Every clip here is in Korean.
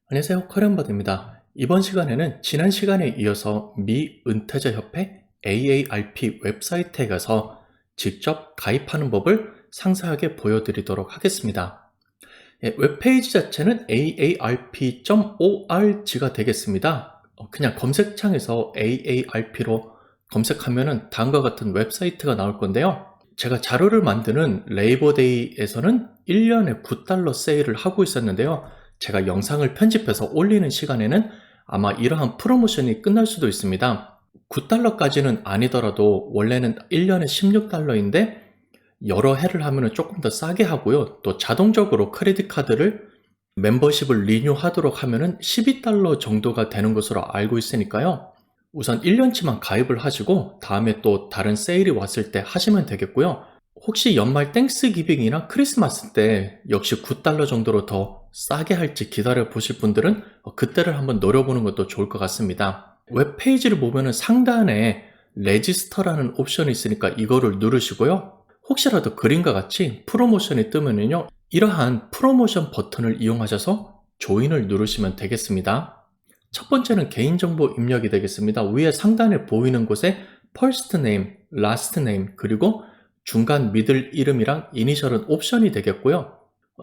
안녕하세요. 커리언버드입니다. 이번 시간에는 지난 시간에 이어서 미 은퇴자 협회 AARP 웹사이트에 가서 직접 가입하는 법을 상세하게 보여드리도록 하겠습니다. 웹페이지 자체는 aarp.org가 되겠습니다. 그냥 검색창에서 AARP로 검색하면 다음과 같은 웹사이트가 나올 건데요. 제가 자료를 만드는 레이버데이에서는 1년에 $9 세일을 하고 있었는데요. 제가 영상을 편집해서 올리는 시간에는 아마 이러한 프로모션이 끝날 수도 있습니다. $9까지는 아니더라도 원래는 1년에 $16인데 여러 해를 하면 조금 더 싸게 하고요. 또 자동적으로 크레딧 카드를 멤버십을 리뉴하도록 하면 $12 정도가 되는 것으로 알고 있으니까요. 우선 1년치만 가입을 하시고 다음에 또 다른 세일이 왔을 때 하시면 되겠고요. 혹시 연말 땡스기빙이나 크리스마스 때 역시 $9 정도로 더 싸게 할지 기다려 보실 분들은 그때를 한번 노려보는 것도 좋을 것 같습니다. 웹페이지를 보면 상단에 레지스터라는 옵션이 있으니까 이거를 누르시고요. 혹시라도 그림과 같이 프로모션이 뜨면요, 이러한 프로모션 버튼을 이용하셔서 조인을 누르시면 되겠습니다. 첫 번째는 개인정보 입력이 되겠습니다. 위에 상단에 보이는 곳에 first name, last name, 그리고 중간 미들 이름이랑 이니셜은 옵션이 되겠고요.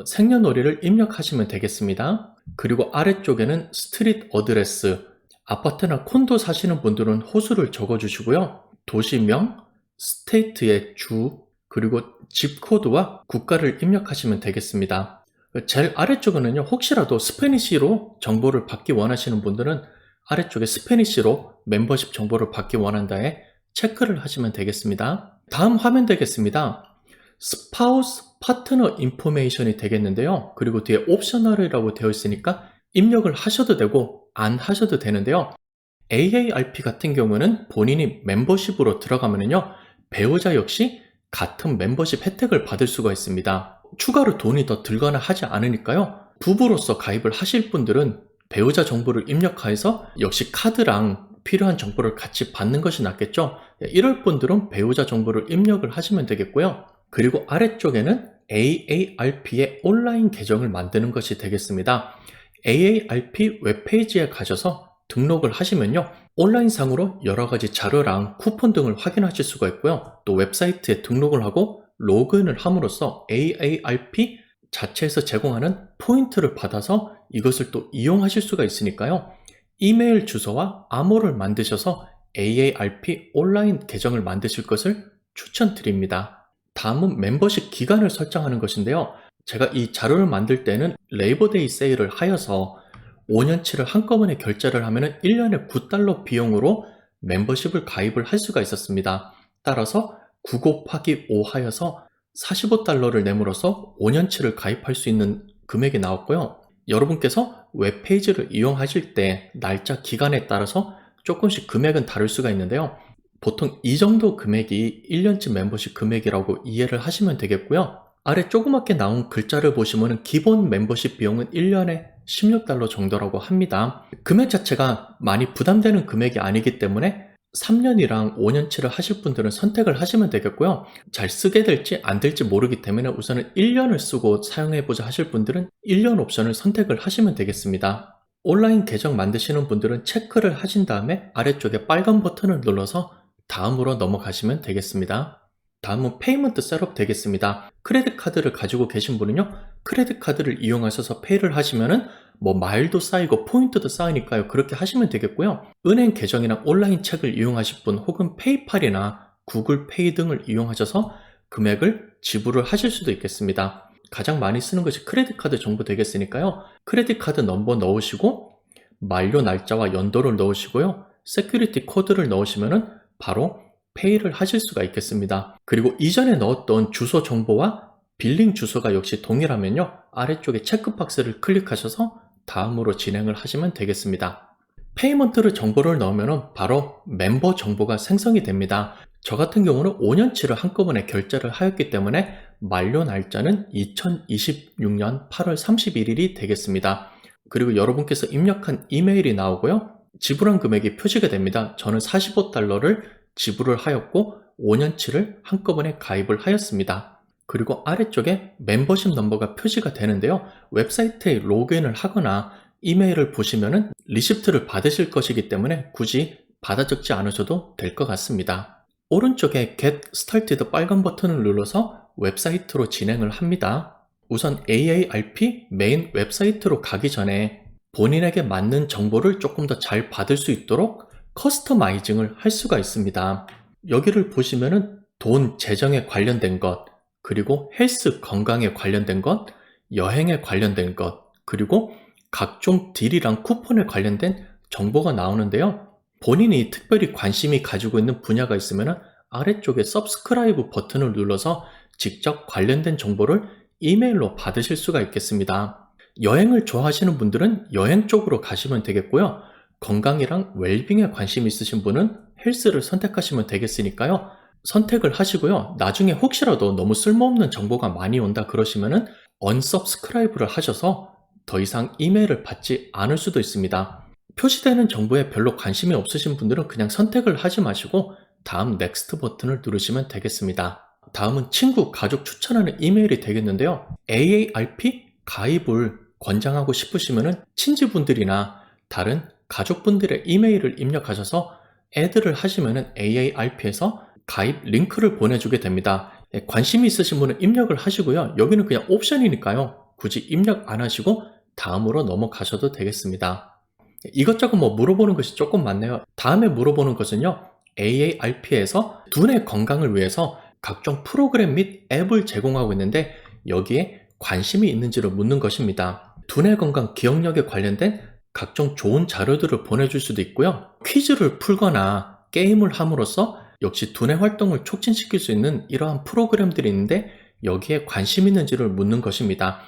생년월일을 입력하시면 되겠습니다. 그리고 아래쪽에는 스트릿 어드레스, 아파트나 콘도 사시는 분들은 호수를 적어주시고요. 도시명, 스테이트의 주, 그리고 집코드와 국가를 입력하시면 되겠습니다. 제일 아래쪽에는요, 혹시라도 스페니쉬로 정보를 받기 원하시는 분들은 아래쪽에 스페니쉬로 멤버십 정보를 받기 원한다에 체크를 하시면 되겠습니다. 다음 화면 되겠습니다. 스파우스 파트너 인포메이션이 되겠는데요. 그리고 뒤에 옵셔널이라고 되어 있으니까 입력을 하셔도 되고 안 하셔도 되는데요. AARP 같은 경우는 본인이 멤버십으로 들어가면요, 배우자 역시 같은 멤버십 혜택을 받을 수가 있습니다. 추가로 돈이 더 들거나 하지 않으니까요. 부부로서 가입을 하실 분들은 배우자 정보를 입력하여서 역시 카드랑 필요한 정보를 같이 받는 것이 낫겠죠. 이럴 분들은 배우자 정보를 입력을 하시면 되겠고요. 그리고 아래쪽에는 AARP의 온라인 계정을 만드는 것이 되겠습니다. AARP 웹페이지에 가셔서 등록을 하시면요, 온라인상으로 여러가지 자료랑 쿠폰 등을 확인하실 수가 있고요. 또 웹사이트에 등록을 하고 로그인을 함으로써 AARP 자체에서 제공하는 포인트를 받아서 이것을 또 이용하실 수가 있으니까요. 이메일 주소와 암호를 만드셔서 AARP 온라인 계정을 만드실 것을 추천드립니다. 다음은 멤버십 기간을 설정하는 것인데요. 제가 이 자료를 만들 때는 레이버데이 세일을 하여서 5년치를 한꺼번에 결제를 하면 1년에 $9 비용으로 멤버십을 가입을 할 수가 있었습니다. 따라서 9 곱하기 5 하여서 $45를 내므로써 5년치를 가입할 수 있는 금액이 나왔고요. 여러분께서 웹페이지를 이용하실 때 날짜 기간에 따라서 조금씩 금액은 다를 수가 있는데요. 보통 이 정도 금액이 1년치 멤버십 금액이라고 이해를 하시면 되겠고요. 아래 조그맣게 나온 글자를 보시면 기본 멤버십 비용은 1년에 $16 정도라고 합니다. 금액 자체가 많이 부담되는 금액이 아니기 때문에 3년이랑 5년치를 하실 분들은 선택을 하시면 되겠고요. 잘 쓰게 될지 안 될지 모르기 때문에 우선은 1년을 쓰고 사용해보자 하실 분들은 1년 옵션을 선택을 하시면 되겠습니다. 온라인 계정 만드시는 분들은 체크를 하신 다음에 아래쪽에 빨간 버튼을 눌러서 다음으로 넘어가시면 되겠습니다. 다음은 페이먼트 셋업 되겠습니다. 크레딧 카드를 가지고 계신 분은요, 크레딧 카드를 이용하셔서 페이를 하시면은 마일도 쌓이고 포인트도 쌓이니까요. 그렇게 하시면 되겠고요. 은행 계정이나 온라인 책을 이용하실 분 혹은 페이팔이나 구글 페이 등을 이용하셔서 금액을 지불을 하실 수도 있겠습니다. 가장 많이 쓰는 것이 크레딧 카드 정보 되겠으니까요. 크레딧 카드 넘버 넣으시고 만료 날짜와 연도를 넣으시고요. 세큐리티 코드를 넣으시면은 바로 페이를 하실 수가 있겠습니다. 그리고 이전에 넣었던 주소 정보와 빌링 주소가 역시 동일하면요, 아래쪽에 체크박스를 클릭하셔서 다음으로 진행을 하시면 되겠습니다. 페이먼트를 정보를 넣으면 바로 멤버 정보가 생성이 됩니다. 저 같은 경우는 5년치를 한꺼번에 결제를 하였기 때문에 만료 날짜는 2026년 8월 31일이 되겠습니다. 그리고 여러분께서 입력한 이메일이 나오고요, 지불한 금액이 표시가 됩니다. 저는 $45를 지불을 하였고 5년치를 한꺼번에 가입을 하였습니다. 그리고 아래쪽에 멤버십 넘버가 표시가 되는데요. 웹사이트에 로그인을 하거나 이메일을 보시면은 리시프트를 받으실 것이기 때문에 굳이 받아 적지 않으셔도 될 것 같습니다. 오른쪽에 Get Started 빨간 버튼을 눌러서 웹사이트로 진행을 합니다. 우선 AARP 메인 웹사이트로 가기 전에 본인에게 맞는 정보를 조금 더 잘 받을 수 있도록 커스터마이징을 할 수가 있습니다. 여기를 보시면은 돈, 재정에 관련된 것, 그리고 헬스, 건강에 관련된 것, 여행에 관련된 것, 그리고 각종 딜이랑 쿠폰에 관련된 정보가 나오는데요. 본인이 특별히 관심이 가지고 있는 분야가 있으면 아래쪽에 Subscribe 버튼을 눌러서 직접 관련된 정보를 이메일로 받으실 수가 있겠습니다. 여행을 좋아하시는 분들은 여행 쪽으로 가시면 되겠고요. 건강이랑 웰빙에 관심 있으신 분은 헬스를 선택하시면 되겠으니까요. 선택을 하시고요. 나중에 혹시라도 너무 쓸모없는 정보가 많이 온다 그러시면은 unsubscribe를 하셔서 더 이상 이메일을 받지 않을 수도 있습니다. 표시되는 정보에 별로 관심이 없으신 분들은 그냥 선택을 하지 마시고 다음 넥스트 버튼을 누르시면 되겠습니다. 다음은 친구, 가족 추천하는 이메일이 되겠는데요. AARP 가입을 권장하고 싶으시면은 친지분들이나 다른 가족분들의 이메일을 입력하셔서 애드를 하시면은 AARP에서 가입 링크를 보내주게 됩니다. 관심이 있으신 분은 입력을 하시고요. 여기는 그냥 옵션이니까요. 굳이 입력 안 하시고 다음으로 넘어가셔도 되겠습니다. 이것저것 물어보는 것이 조금 많네요. 다음에 물어보는 것은요. AARP에서 두뇌 건강을 위해서 각종 프로그램 및 앱을 제공하고 있는데 여기에 관심이 있는지를 묻는 것입니다. 두뇌 건강 기억력에 관련된 각종 좋은 자료들을 보내줄 수도 있고요. 퀴즈를 풀거나 게임을 함으로써 역시 두뇌 활동을 촉진시킬 수 있는 이러한 프로그램들이 있는데 여기에 관심 있는지를 묻는 것입니다.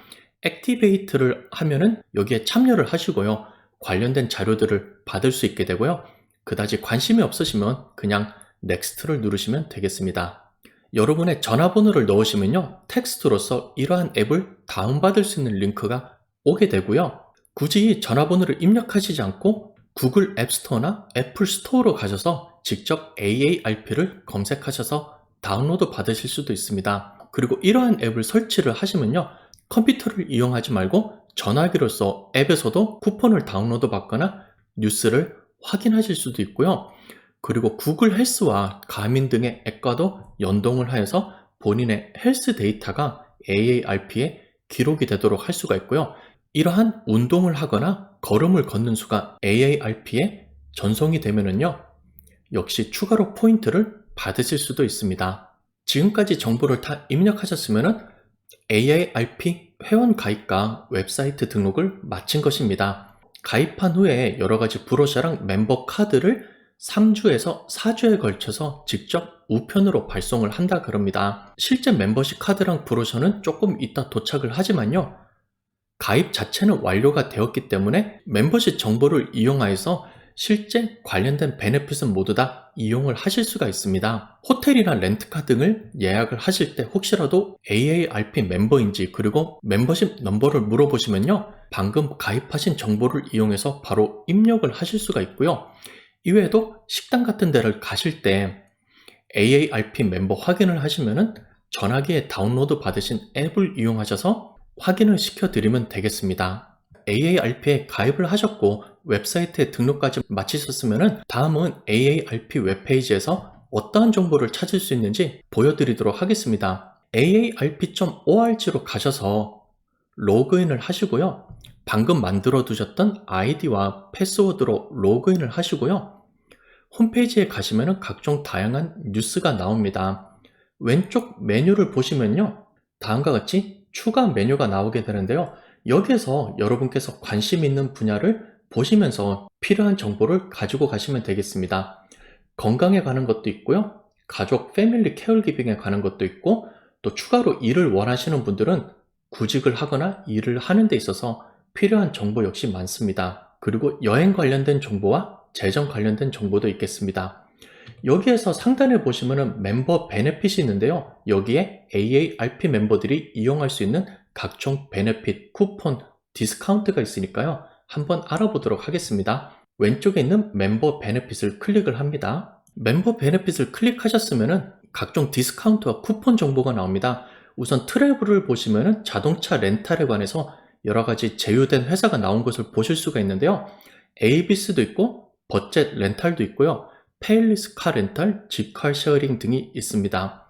액티베이트를 하면은 여기에 참여를 하시고요. 관련된 자료들을 받을 수 있게 되고요. 그다지 관심이 없으시면 그냥 넥스트를 누르시면 되겠습니다. 여러분의 전화번호를 넣으시면요. 텍스트로서 이러한 앱을 다운받을 수 있는 링크가 오게 되고요. 굳이 전화번호를 입력하시지 않고 구글 앱스토어나 애플 스토어로 가셔서 직접 AARP를 검색하셔서 다운로드 받으실 수도 있습니다. 그리고 이러한 앱을 설치를 하시면요. 컴퓨터를 이용하지 말고 전화기로서 앱에서도 쿠폰을 다운로드 받거나 뉴스를 확인하실 수도 있고요. 그리고 구글 헬스와 가민 등의 앱과도 연동을 하여서 본인의 헬스 데이터가 AARP에 기록이 되도록 할 수가 있고요. 이러한 운동을 하거나 걸음을 걷는 수가 AARP에 전송이 되면은요. 역시 추가로 포인트를 받으실 수도 있습니다. 지금까지 정보를 다 입력하셨으면은 AARP 회원 가입과 웹사이트 등록을 마친 것입니다. 가입한 후에 여러 가지 브로셔랑 멤버 카드를 3주에서 4주에 걸쳐서 직접 우편으로 발송을 한다 그럽니다. 실제 멤버십 카드랑 브로셔는 조금 이따 도착을 하지만요. 가입 자체는 완료가 되었기 때문에 멤버십 정보를 이용하여서 실제 관련된 베네핏은 모두 다 이용을 하실 수가 있습니다. 호텔이나 렌트카 등을 예약을 하실 때 혹시라도 AARP 멤버인지 그리고 멤버십 넘버를 물어보시면요. 방금 가입하신 정보를 이용해서 바로 입력을 하실 수가 있고요. 이외에도 식당 같은 데를 가실 때 AARP 멤버 확인을 하시면은 전화기에 다운로드 받으신 앱을 이용하셔서 확인을 시켜드리면 되겠습니다. AARP에 가입을 하셨고 웹사이트에 등록까지 마치셨으면 다음은 AARP 웹페이지에서 어떠한 정보를 찾을 수 있는지 보여드리도록 하겠습니다. aarp.org로 가셔서 로그인을 하시고요. 방금 만들어 두셨던 아이디와 패스워드로 로그인을 하시고요. 홈페이지에 가시면 각종 다양한 뉴스가 나옵니다. 왼쪽 메뉴를 보시면요. 다음과 같이 추가 메뉴가 나오게 되는데요. 여기에서 여러분께서 관심 있는 분야를 보시면서 필요한 정보를 가지고 가시면 되겠습니다. 건강에 관한 것도 있고요. 가족, 패밀리 케어기빙에 관한 것도 있고 또 추가로 일을 원하시는 분들은 구직을 하거나 일을 하는 데 있어서 필요한 정보 역시 많습니다. 그리고 여행 관련된 정보와 재정 관련된 정보도 있겠습니다. 여기에서 상단에 보시면 멤버 베네핏이 있는데요. 여기에 AARP 멤버들이 이용할 수 있는 각종 베네핏, 쿠폰, 디스카운트가 있으니까요. 한번 알아보도록 하겠습니다. 왼쪽에 있는 멤버 베네핏을 클릭을 합니다. 멤버 베네핏을 클릭하셨으면 각종 디스카운트와 쿠폰 정보가 나옵니다. 우선 트래블을 보시면 자동차 렌탈에 관해서 여러 가지 제휴된 회사가 나온 것을 보실 수가 있는데요. 에이비스도 있고 버젯 렌탈도 있고요. 페일리스 카 렌탈, 지카 쉐어링 등이 있습니다.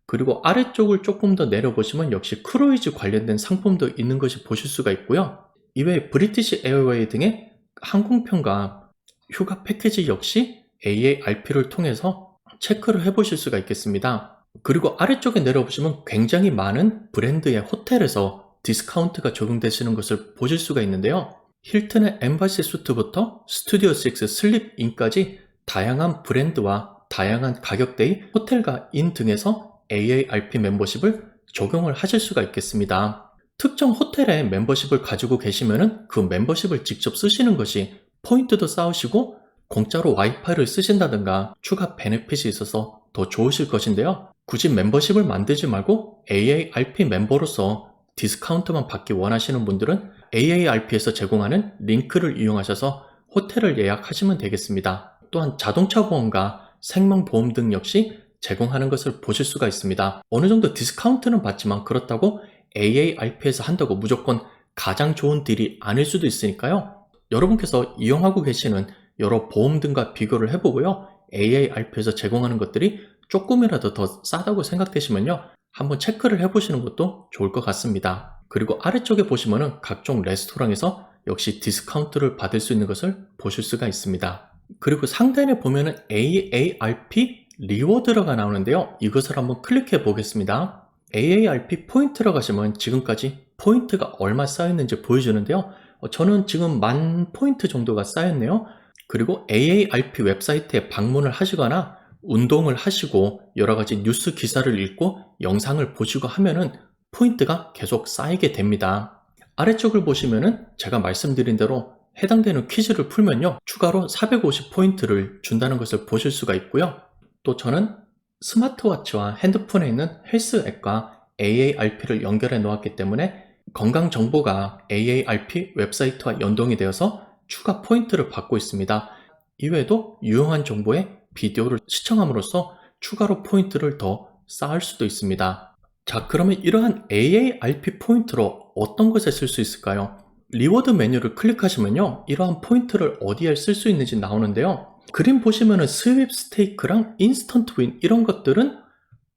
그리고 아래쪽을 조금 더 내려보시면 역시 크루이즈 관련된 상품도 있는 것이 보실 수가 있고요. 이외에 브리티시 에어웨이 등의 항공편과 휴가 패키지 역시 AARP를 통해서 체크를 해보실 수가 있겠습니다. 그리고 아래쪽에 내려보시면 굉장히 많은 브랜드의 호텔에서 디스카운트가 적용되시는 것을 보실 수가 있는데요. 힐튼의 엠바시 수트부터 스튜디오 6 슬립인까지 다양한 브랜드와 다양한 가격대의 호텔과 인 등에서 AARP 멤버십을 적용을 하실 수가 있겠습니다. 특정 호텔의 멤버십을 가지고 계시면은 그 멤버십을 직접 쓰시는 것이 포인트도 쌓으시고 공짜로 와이파이를 쓰신다든가 추가 베네핏이 있어서 더 좋으실 것인데요. 굳이 멤버십을 만들지 말고 AARP 멤버로서 디스카운트만 받기 원하시는 분들은 AARP에서 제공하는 링크를 이용하셔서 호텔을 예약하시면 되겠습니다. 또한 자동차 보험과 생명보험 등 역시 제공하는 것을 보실 수가 있습니다. 어느 정도 디스카운트는 받지만 그렇다고 AARP에서 한다고 무조건 가장 좋은 딜이 아닐 수도 있으니까요. 여러분께서 이용하고 계시는 여러 보험 등과 비교를 해보고요. AARP에서 제공하는 것들이 조금이라도 더 싸다고 생각되시면요. 한번 체크를 해보시는 것도 좋을 것 같습니다. 그리고 아래쪽에 보시면은 각종 레스토랑에서 역시 디스카운트를 받을 수 있는 것을 보실 수가 있습니다. 그리고 상단에 보면은 AARP 리워드가 나오는데요. 이것을 한번 클릭해 보겠습니다. AARP 포인트로 가시면 지금까지 포인트가 얼마 쌓였는지 보여주는데요. 저는 지금 10,000포인트 정도가 쌓였네요. 그리고 AARP 웹사이트에 방문을 하시거나 운동을 하시고 여러 가지 뉴스 기사를 읽고 영상을 보시고 하면은 포인트가 계속 쌓이게 됩니다. 아래쪽을 보시면은 제가 말씀드린 대로 해당되는 퀴즈를 풀면요. 추가로 450포인트를 준다는 것을 보실 수가 있고요. 또 저는 스마트워치와 핸드폰에 있는 헬스 앱과 AARP를 연결해 놓았기 때문에 건강 정보가 AARP 웹사이트와 연동이 되어서 추가 포인트를 받고 있습니다. 이외에도 유용한 정보의 비디오를 시청함으로써 추가로 포인트를 더 쌓을 수도 있습니다. 자, 그러면 이러한 AARP 포인트로 어떤 것에 쓸 수 있을까요? 리워드 메뉴를 클릭하시면요. 이러한 포인트를 어디에 쓸 수 있는지 나오는데요. 그림 보시면은 스윕스테이크랑 인스턴트 윈 이런 것들은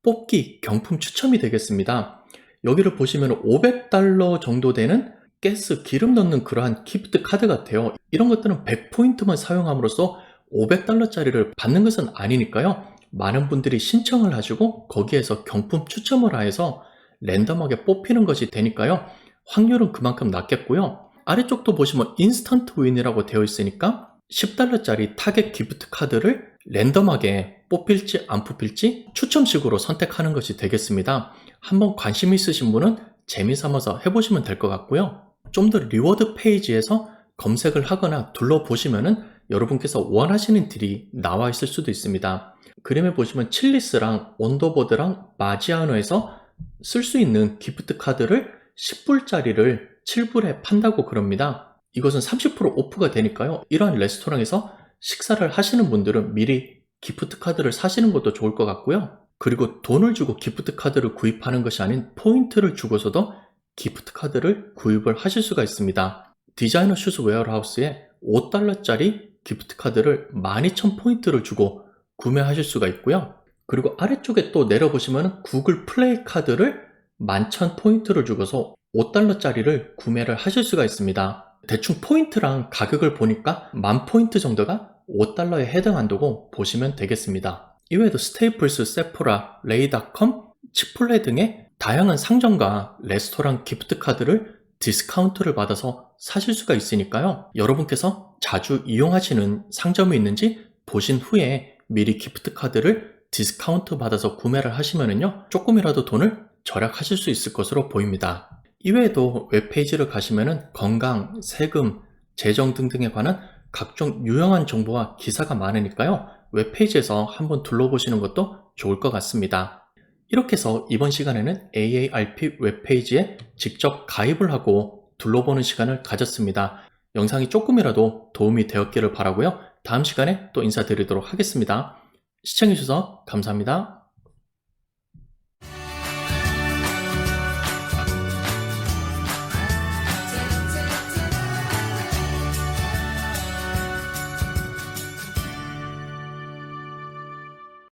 뽑기, 경품 추첨이 되겠습니다. 여기를 보시면 $500 정도 되는 가스, 기름 넣는 그러한 기프트 카드 같아요. 이런 것들은 100포인트만 사용함으로써 $500짜리를 받는 것은 아니니까요. 많은 분들이 신청을 하시고 거기에서 경품 추첨을 해서 랜덤하게 뽑히는 것이 되니까요. 확률은 그만큼 낮겠고요. 아래쪽도 보시면 인스턴트 윈이라고 되어 있으니까 $10짜리 타겟 기프트 카드를 랜덤하게 뽑힐지 안 뽑힐지 추첨식으로 선택하는 것이 되겠습니다. 한번 관심 있으신 분은 재미삼아서 해보시면 될 것 같고요. 좀 더 리워드 페이지에서 검색을 하거나 둘러보시면은 여러분께서 원하시는 딜이 나와 있을 수도 있습니다. 그림에 보시면 칠리스랑 원더보드랑 마지아노에서 쓸 수 있는 기프트 카드를 10불짜리를 7불에 판다고 그럽니다. 이것은 30% 오프가 되니까요. 이러한 레스토랑에서 식사를 하시는 분들은 미리 기프트 카드를 사시는 것도 좋을 것 같고요. 그리고 돈을 주고 기프트 카드를 구입하는 것이 아닌 포인트를 주고서도 기프트 카드를 구입을 하실 수가 있습니다. 디자이너 슈즈 웨어하우스에 $5짜리 기프트 카드를 12,000포인트를 주고 구매하실 수가 있고요. 그리고 아래쪽에 또 내려보시면 구글 플레이 카드를 11,000포인트를 주고서 $5짜리를 구매를 하실 수가 있습니다. 대충 포인트랑 가격을 보니까 10,000포인트 정도가 $5에 해당한다고 보시면 되겠습니다. 이외에도 스테이플스, 세포라, 레이닷컴, 치폴레 등의 다양한 상점과 레스토랑 기프트 카드를 디스카운트를 받아서 사실 수가 있으니까요. 여러분께서 자주 이용하시는 상점이 있는지 보신 후에 미리 기프트 카드를 디스카운트 받아서 구매를 하시면은요, 조금이라도 돈을 절약하실 수 있을 것으로 보입니다. 이외에도 웹페이지를 가시면은 건강, 세금, 재정 등등에 관한 각종 유용한 정보와 기사가 많으니까요. 웹페이지에서 한번 둘러보시는 것도 좋을 것 같습니다. 이렇게 해서 이번 시간에는 AARP 웹페이지에 직접 가입을 하고 둘러보는 시간을 가졌습니다. 영상이 조금이라도 도움이 되었기를 바라고요. 다음 시간에 또 인사드리도록 하겠습니다. 시청해주셔서 감사합니다.